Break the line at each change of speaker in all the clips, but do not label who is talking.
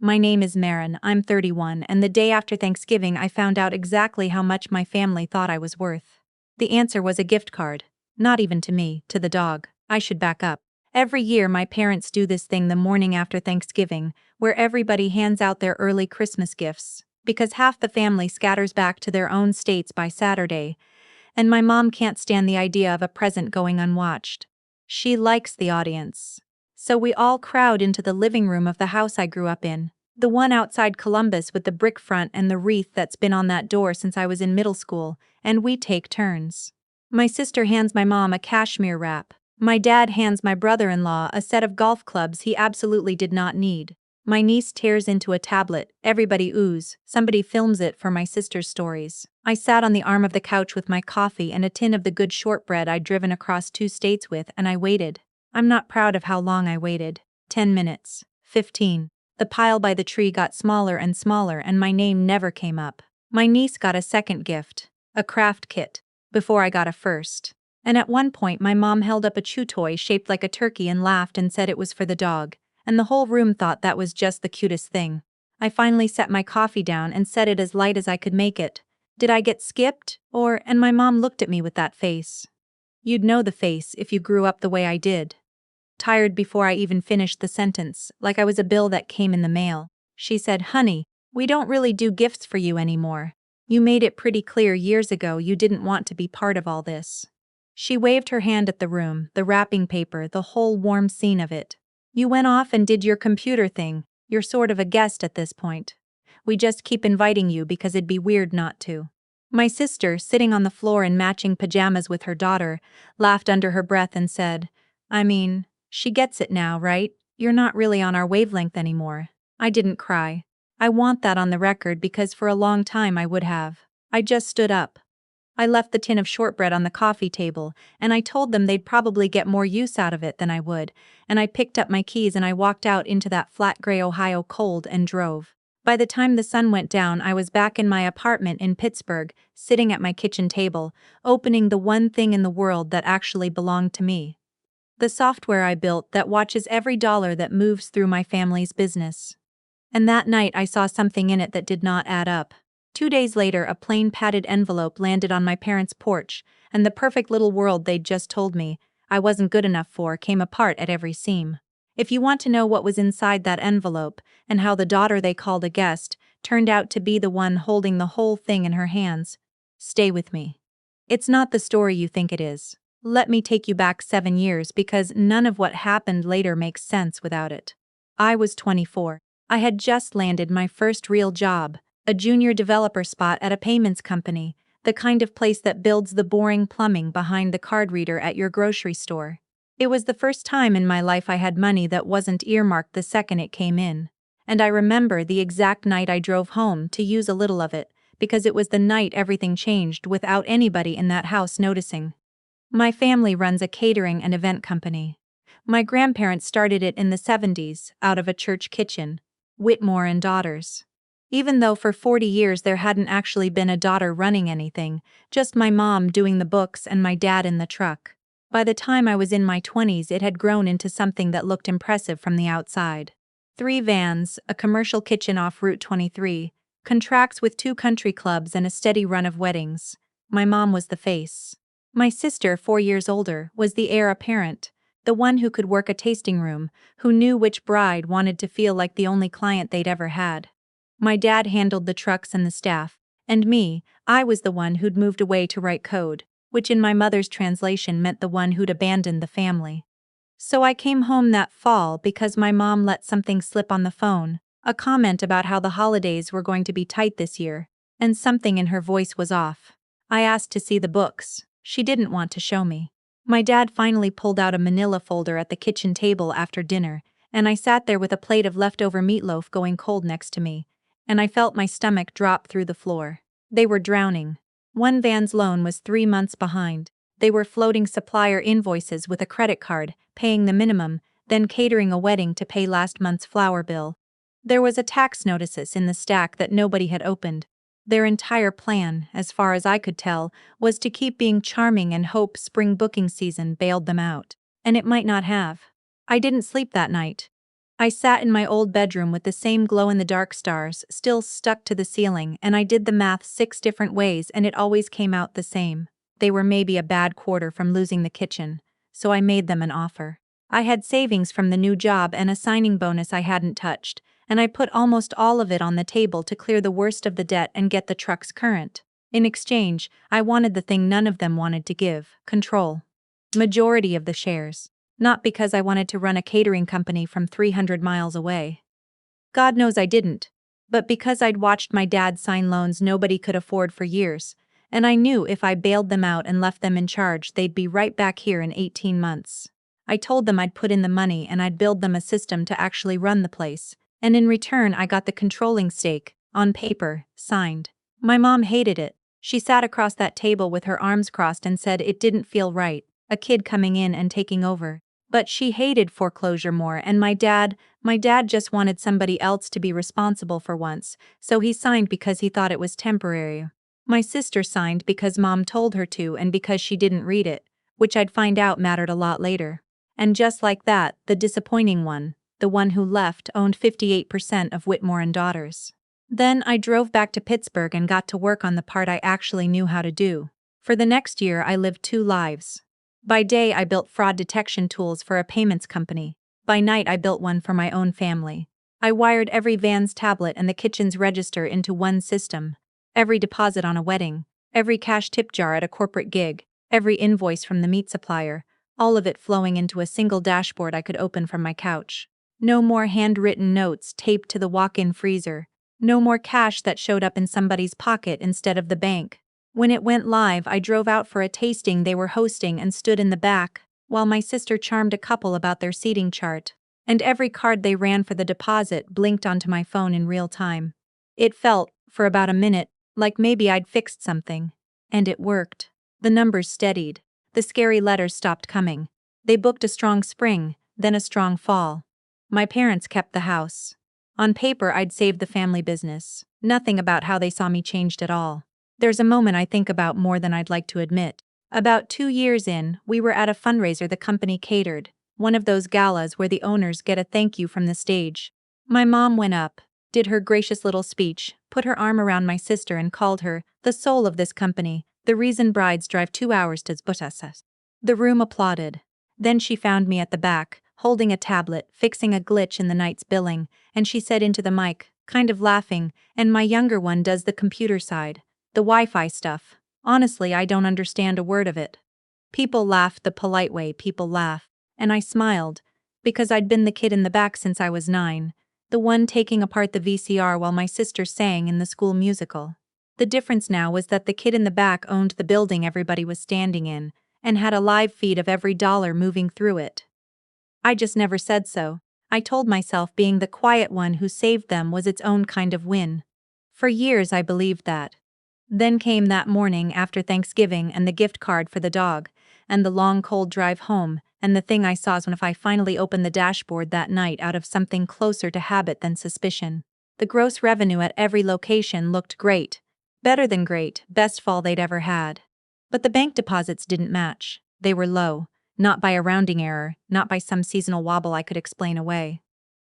My name is Maren, I'm 31, and the day after Thanksgiving I found out exactly how much my family thought I was worth. The answer was a gift card. Not even to me, to the dog. I should back up. Every year my parents do this thing the morning after Thanksgiving, where everybody hands out their early Christmas gifts, because half the family scatters back to their own states by Saturday, and my mom can't stand the idea of a present going unwatched. She likes the audience. So we all crowd into the living room of the house I grew up in, the one outside Columbus with the brick front and the wreath that's been on that door since I was in middle school, and we take turns. My sister hands my mom a cashmere wrap. My dad hands my brother-in-law a set of golf clubs he absolutely did not need. My niece tears into a tablet, everybody oohs, somebody films it for my sister's stories. I sat on the arm of the couch with my coffee and a tin of the good shortbread I'd driven across 2 states with, and I waited. I'm not proud of how long I waited. 10 minutes. 15. The pile by the tree got smaller and smaller and my name never came up. My niece got a second gift, a craft kit, before I got a first. And at one point my mom held up a chew toy shaped like a turkey and laughed and said it was for the dog, and the whole room thought that was just the cutest thing. I finally set my coffee down and set it as light as I could make it. Did I get skipped? And my mom looked at me with that face. You'd know the face if you grew up the way I did. Tired before I even finished the sentence, like I was a bill that came in the mail. She said, "Honey, we don't really do gifts for you anymore. You made it pretty clear years ago you didn't want to be part of all this." She waved her hand at the room, the wrapping paper, the whole warm scene of it. "You went off and did your computer thing. You're sort of a guest at this point. We just keep inviting you because it'd be weird not to." My sister, sitting on the floor in matching pajamas with her daughter, laughed under her breath and said, She gets it now, right? You're not really on our wavelength anymore." I didn't cry. I want that on the record because for a long time I would have. I just stood up. I left the tin of shortbread on the coffee table, and I told them they'd probably get more use out of it than I would, and I picked up my keys and I walked out into that flat gray Ohio cold and drove. By the time the sun went down, I was back in my apartment in Pittsburgh, sitting at my kitchen table, opening the one thing in the world that actually belonged to me. The software I built that watches every dollar that moves through my family's business. And that night I saw something in it that did not add up. 2 days later, a plain padded envelope landed on my parents' porch, and the perfect little world they'd just told me I wasn't good enough for came apart at every seam. If you want to know what was inside that envelope, and how the daughter they called a guest turned out to be the one holding the whole thing in her hands, stay with me. It's not the story you think it is. Let me take you back 7 years because none of what happened later makes sense without it. I was 24. I had just landed my first real job, a junior developer spot at a payments company, the kind of place that builds the boring plumbing behind the card reader at your grocery store. It was the first time in my life I had money that wasn't earmarked the second it came in. And I remember the exact night I drove home to use a little of it, because it was the night everything changed without anybody in that house noticing. My family runs a catering and event company. My grandparents started it in the 70s, out of a church kitchen. Whitmore and Daughters. Even though for 40 years there hadn't actually been a daughter running anything, just my mom doing the books and my dad in the truck. By the time I was in my 20s, it had grown into something that looked impressive from the outside. 3 vans, a commercial kitchen off Route 23, contracts with 2 country clubs and a steady run of weddings. My mom was the face. My sister, 4 years older, was the heir apparent, the one who could work a tasting room, who knew which bride wanted to feel like the only client they'd ever had. My dad handled the trucks and the staff, and me, I was the one who'd moved away to write code, which in my mother's translation meant the one who'd abandoned the family. So I came home that fall because my mom let something slip on the phone, a comment about how the holidays were going to be tight this year, and something in her voice was off. I asked to see the books. She didn't want to show me. My dad finally pulled out a manila folder at the kitchen table after dinner, and I sat there with a plate of leftover meatloaf going cold next to me, and I felt my stomach drop through the floor. They were drowning. One van's loan was 3 months behind. They were floating supplier invoices with a credit card, paying the minimum, then catering a wedding to pay last month's flower bill. There was a tax notices in the stack that nobody had opened. Their entire plan, as far as I could tell, was to keep being charming and hope spring booking season bailed them out. And it might not have. I didn't sleep that night. I sat in my old bedroom with the same glow-in-the-dark stars still stuck to the ceiling, and I did the math 6 different ways and it always came out the same. They were maybe a bad quarter from losing the kitchen, so I made them an offer. I had savings from the new job and a signing bonus I hadn't touched, and I put almost all of it on the table to clear the worst of the debt and get the trucks current. In exchange, I wanted the thing none of them wanted to give: control. Majority of the shares. Not because I wanted to run a catering company from 300 miles away. God knows I didn't. But because I'd watched my dad sign loans nobody could afford for years, and I knew if I bailed them out and left them in charge they'd be right back here in 18 months. I told them I'd put in the money and I'd build them a system to actually run the place, and in return I got the controlling stake, on paper, signed. My mom hated it. She sat across that table with her arms crossed and said it didn't feel right, a kid coming in and taking over. But she hated foreclosure more, and my dad just wanted somebody else to be responsible for once, so he signed because he thought it was temporary. My sister signed because mom told her to and because she didn't read it, which I'd find out mattered a lot later. And just like that, the disappointing one, the one who left, owned 58% of Whitmore and Daughters. Then I drove back to Pittsburgh and got to work on the part I actually knew how to do. For the next year I lived 2 lives. By day I built fraud detection tools for a payments company. By night I built one for my own family. I wired every van's tablet and the kitchen's register into one system. Every deposit on a wedding, every cash tip jar at a corporate gig, every invoice from the meat supplier, all of it flowing into a single dashboard I could open from my couch. No more handwritten notes taped to the walk-in freezer. No more cash that showed up in somebody's pocket instead of the bank. When it went live, I drove out for a tasting they were hosting and stood in the back, while my sister charmed a couple about their seating chart. And every card they ran for the deposit blinked onto my phone in real time. It felt, for about a minute, like maybe I'd fixed something. And it worked. The numbers steadied. The scary letters stopped coming. They booked a strong spring, then a strong fall. My parents kept the house. On paper, I'd saved the family business. Nothing about how they saw me changed at all. There's a moment I think about more than I'd like to admit. About 2 years in, we were at a fundraiser the company catered, one of those galas where the owners get a thank you from the stage. My mom went up, did her gracious little speech, put her arm around my sister and called her the soul of this company, the reason brides drive 2 hours to Zbutas. The room applauded. Then she found me at the back, holding a tablet, fixing a glitch in the night's billing, and she said into the mic, kind of laughing, and my younger one does the computer side. The Wi-Fi stuff. Honestly, I don't understand a word of it. People laughed the polite way people laugh, and I smiled, because I'd been the kid in the back since I was 9, the one taking apart the VCR while my sister sang in the school musical. The difference now was that the kid in the back owned the building everybody was standing in, and had a live feed of every dollar moving through it. I just never said so. I told myself being the quiet one who saved them was its own kind of win. For years I believed that. Then came that morning after Thanksgiving and the gift card for the dog, and the long cold drive home, and the thing I saw when if I finally opened the dashboard that night out of something closer to habit than suspicion. The gross revenue at every location looked great. Better than great, best fall they'd ever had. But the bank deposits didn't match. They were low, not by a rounding error, not by some seasonal wobble I could explain away.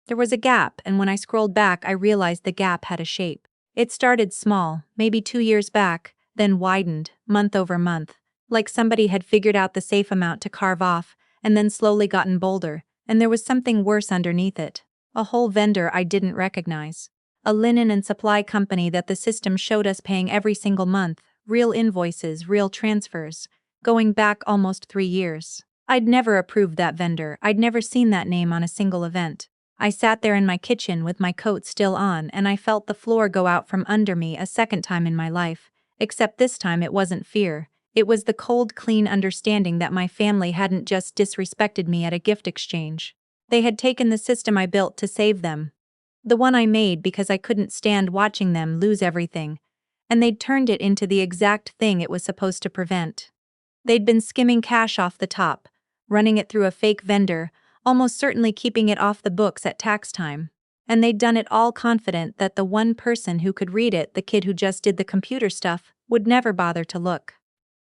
There was a gap, and when I scrolled back I realized the gap had a shape. It started small, maybe 2 years back, then widened, month over month, like somebody had figured out the safe amount to carve off, and then slowly gotten bolder, and there was something worse underneath it. A whole vendor I didn't recognize. A linen and supply company that the system showed us paying every single month, real invoices, real transfers, going back almost 3 years. I'd never approved that vendor, I'd never seen that name on a single event. I sat there in my kitchen with my coat still on and I felt the floor go out from under me a second time in my life, except this time it wasn't fear, it was the cold, clean understanding that my family hadn't just disrespected me at a gift exchange. They had taken the system I built to save them. The one I made because I couldn't stand watching them lose everything, and they'd turned it into the exact thing it was supposed to prevent. They'd been skimming cash off the top, running it through a fake vendor, almost certainly keeping it off the books at tax time. And they'd done it all confident that the one person who could read it, the kid who just did the computer stuff, would never bother to look.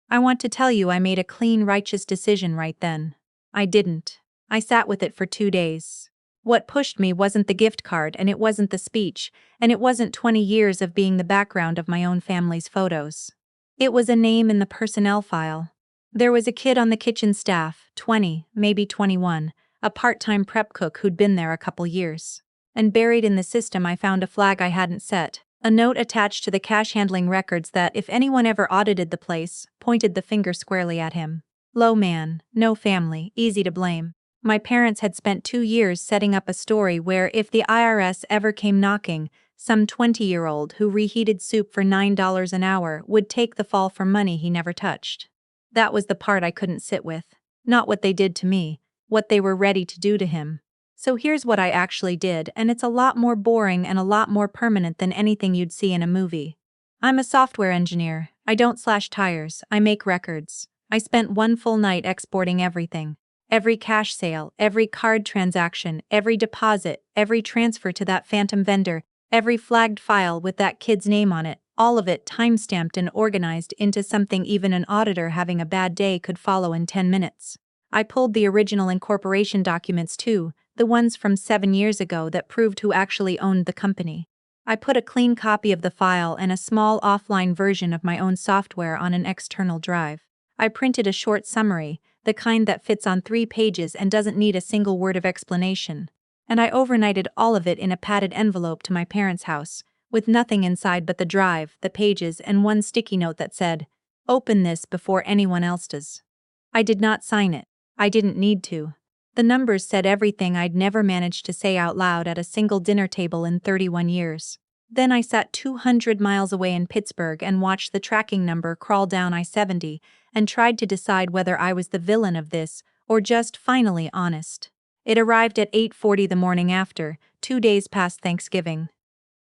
I want to tell you I made a clean, righteous decision right then. I didn't. I sat with it for 2 days. What pushed me wasn't the gift card, and it wasn't the speech, and it wasn't 20 years of being the background of my own family's photos. It was a name in the personnel file. There was a kid on the kitchen staff, 20, maybe 21, a part-time prep cook who'd been there a couple years. And buried in the system I found a flag I hadn't set, a note attached to the cash handling records that, if anyone ever audited the place, pointed the finger squarely at him. Low man, no family, easy to blame. My parents had spent 2 years setting up a story where if the IRS ever came knocking, some 20-year-old who reheated soup for $9 an hour would take the fall for money he never touched. That was the part I couldn't sit with. Not what they did to me, what they were ready to do to him. So here's what I actually did, and it's a lot more boring and a lot more permanent than anything you'd see in a movie. I'm a software engineer. I don't slash tires, I make records. I spent one full night exporting everything. Every cash sale, every card transaction, every deposit, every transfer to that phantom vendor, every flagged file with that kid's name on it, all of it time-stamped and organized into something even an auditor having a bad day could follow in 10 minutes. I pulled the original incorporation documents too, the ones from 7 years ago that proved who actually owned the company. I put a clean copy of the file and a small offline version of my own software on an external drive. I printed a short summary, the kind that fits on 3 pages and doesn't need a single word of explanation. And I overnighted all of it in a padded envelope to my parents' house, with nothing inside but the drive, the pages, and one sticky note that said, "Open this before anyone else does." I did not sign it. I didn't need to. The numbers said everything I'd never managed to say out loud at a single dinner table in 31 years. Then I sat 200 miles away in Pittsburgh and watched the tracking number crawl down I-70 and tried to decide whether I was the villain of this or just finally honest. It arrived at 8:40 the morning after, 2 days past Thanksgiving.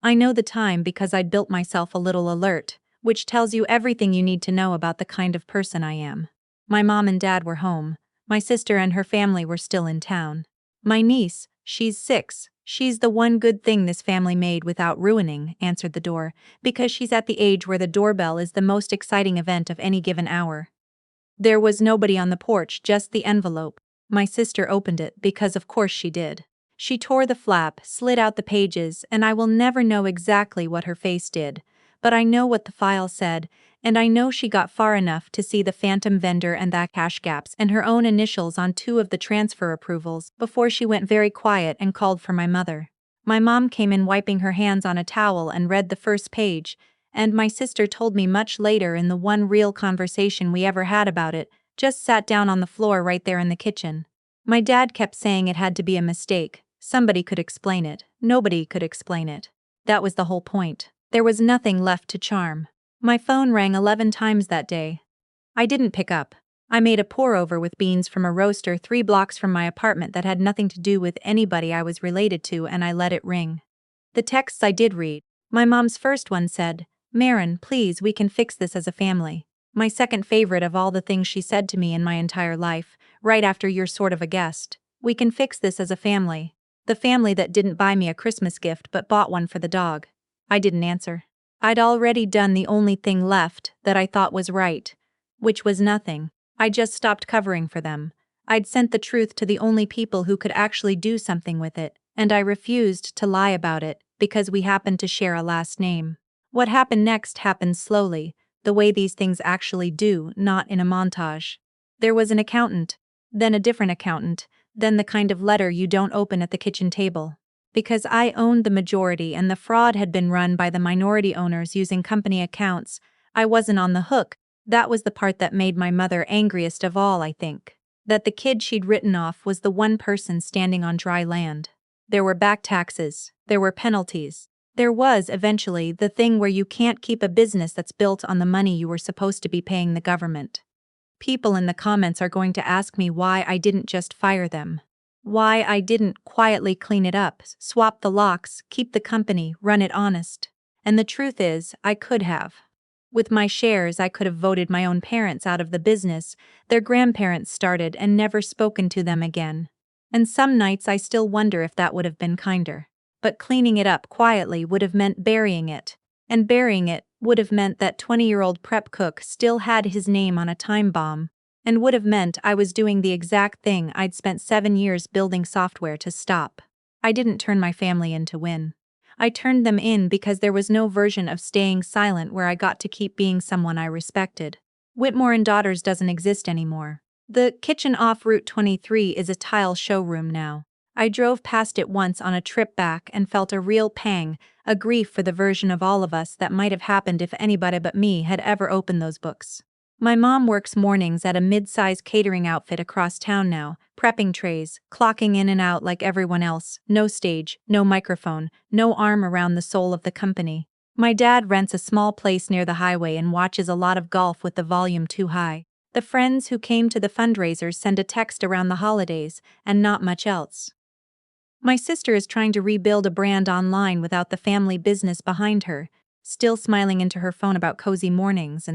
I know the time because I'd built myself a little alert, which tells you everything you need to know about the kind of person I am. My mom and dad were home. My sister and her family were still in town. My niece, she's 6, she's the one good thing this family made without ruining, answered the door, because she's at the age where the doorbell is the most exciting event of any given hour. There was nobody on the porch, just the envelope. My sister opened it, because of course she did. She tore the flap, slid out the pages, and I will never know exactly what her face did, but I know what the file said, and I know she got far enough to see the phantom vendor and that cash gaps and her own initials on 2 of the transfer approvals before she went very quiet and called for my mother. My mom came in wiping her hands on a towel and read the first page, and my sister told me much later in the one real conversation we ever had about it, just sat down on the floor right there in the kitchen. My dad kept saying it had to be a mistake. Somebody could explain it. Nobody could explain it. That was the whole point. There was nothing left to charm. My phone rang 11 times that day. I didn't pick up. I made a pour-over with beans from a roaster 3 blocks from my apartment that had nothing to do with anybody I was related to, and I let it ring. The texts I did read. My mom's first one said, "Maren, please, we can fix this as a family." My second favorite of all the things she said to me in my entire life, right after "You're sort of a guest." "We can fix this as a family." The family that didn't buy me a Christmas gift but bought one for the dog. I didn't answer. I'd already done the only thing left that I thought was right, which was nothing. I just stopped covering for them. I'd sent the truth to the only people who could actually do something with it, and I refused to lie about it because we happened to share a last name. What happened next happened slowly, the way these things actually do, not in a montage. There was an accountant, then a different accountant, then the kind of letter you don't open at the kitchen table. Because I owned the majority and the fraud had been run by the minority owners using company accounts, I wasn't on the hook. That was the part that made my mother angriest of all, I think. That the kid she'd written off was the one person standing on dry land. There were back taxes. There were penalties. There was, eventually, the thing where you can't keep a business that's built on the money you were supposed to be paying the government. People in the comments are going to ask me why I didn't just fire them. Why I didn't quietly clean it up, swap the locks, keep the company, run it honest. And the truth is, I could have. With my shares, I could have voted my own parents out of the business, their grandparents started and never spoken to them again. And some nights I still wonder if that would have been kinder. But cleaning it up quietly would have meant burying it. And burying it would have meant that 20-year-old prep cook still had his name on a time bomb. And would have meant I was doing the exact thing I'd spent 7 years building software to stop. I didn't turn my family in to win. I turned them in because there was no version of staying silent where I got to keep being someone I respected. Whitmore and Daughters doesn't exist anymore. The kitchen off Route 23 is a tile showroom now. I drove past it once on a trip back and felt a real pang, a grief for the version of all of us that might have happened if anybody but me had ever opened those books. My mom works mornings at a mid-size catering outfit across town now, prepping trays, clocking in and out like everyone else, no stage, no microphone, no arm around the soul of the company. My dad rents a small place near the highway and watches a lot of golf with the volume too high. The friends who came to the fundraisers send a text around the holidays, and not much else. My sister is trying to rebuild a brand online without the family business behind her, still smiling into her phone about cozy mornings,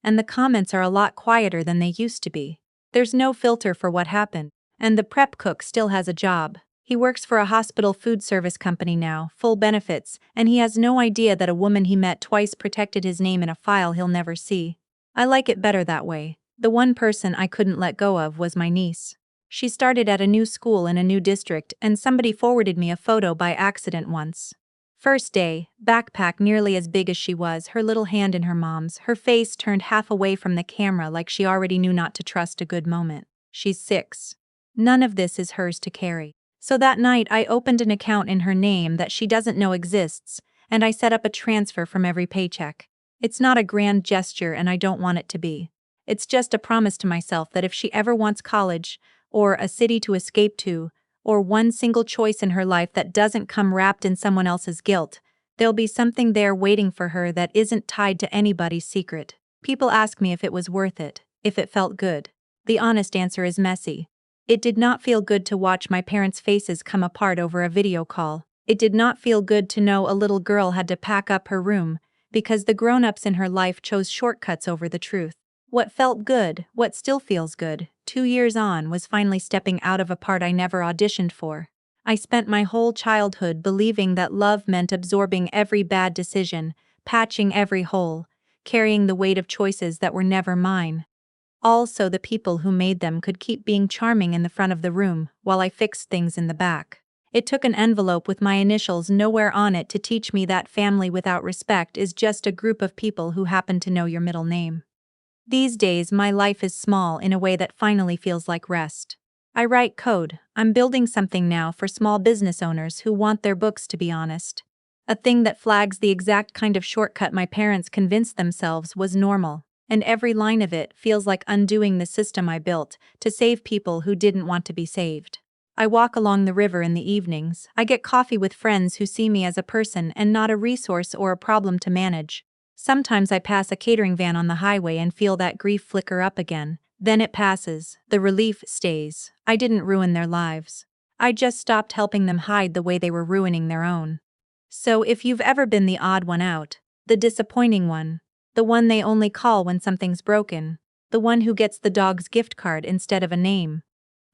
and the comments are a lot quieter than they used to be. There's no filter for what happened, and the prep cook still has a job. He works for a hospital food service company now, full benefits, and he has no idea that a woman he met twice protected his name in a file he'll never see. I like it better that way. The one person I couldn't let go of was my niece. She started at a new school in a new district, and somebody forwarded me a photo by accident once. First day, backpack nearly as big as she was, her little hand in her mom's, her face turned half away from the camera like she already knew not to trust a good moment. She's 6. None of this is hers to carry. So that night I opened an account in her name that she doesn't know exists, and I set up a transfer from every paycheck. It's not a grand gesture and I don't want it to be. It's just a promise to myself that if she ever wants college, or a city to escape to, or one single choice in her life that doesn't come wrapped in someone else's guilt, there'll be something there waiting for her that isn't tied to anybody's secret. People ask me if it was worth it, if it felt good. The honest answer is messy. It did not feel good to watch my parents' faces come apart over a video call. It did not feel good to know a little girl had to pack up her room because the grown-ups in her life chose shortcuts over the truth. What felt good, what still feels good, 2 years on, was finally stepping out of a part I never auditioned for. I spent my whole childhood believing that love meant absorbing every bad decision, patching every hole, carrying the weight of choices that were never mine. Also, the people who made them could keep being charming in the front of the room while I fixed things in the back. It took an envelope with my initials nowhere on it to teach me that family without respect is just a group of people who happen to know your middle name. These days, my life is small in a way that finally feels like rest. I write code. I'm building something now for small business owners who want their books to be honest. A thing that flags the exact kind of shortcut my parents convinced themselves was normal, and every line of it feels like undoing the system I built to save people who didn't want to be saved. I walk along the river in the evenings. I get coffee with friends who see me as a person and not a resource or a problem to manage. Sometimes I pass a catering van on the highway and feel that grief flicker up again. Then it passes. The relief stays. I didn't ruin their lives. I just stopped helping them hide the way they were ruining their own. So if you've ever been the odd one out, the disappointing one, the one they only call when something's broken, the one who gets the dog's gift card instead of a name,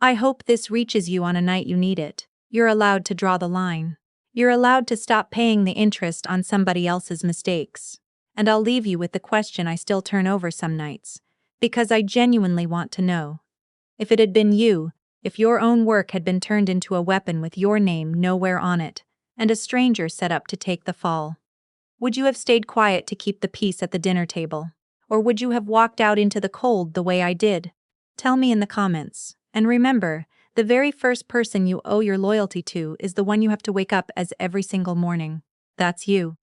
I hope this reaches you on a night you need it. You're allowed to draw the line. You're allowed to stop paying the interest on somebody else's mistakes. And I'll leave you with the question I still turn over some nights, because I genuinely want to know. If it had been you, if your own work had been turned into a weapon with your name nowhere on it, and a stranger set up to take the fall, would you have stayed quiet to keep the peace at the dinner table? Or would you have walked out into the cold the way I did? Tell me in the comments. And remember, the very first person you owe your loyalty to is the one you have to wake up as every single morning. That's you.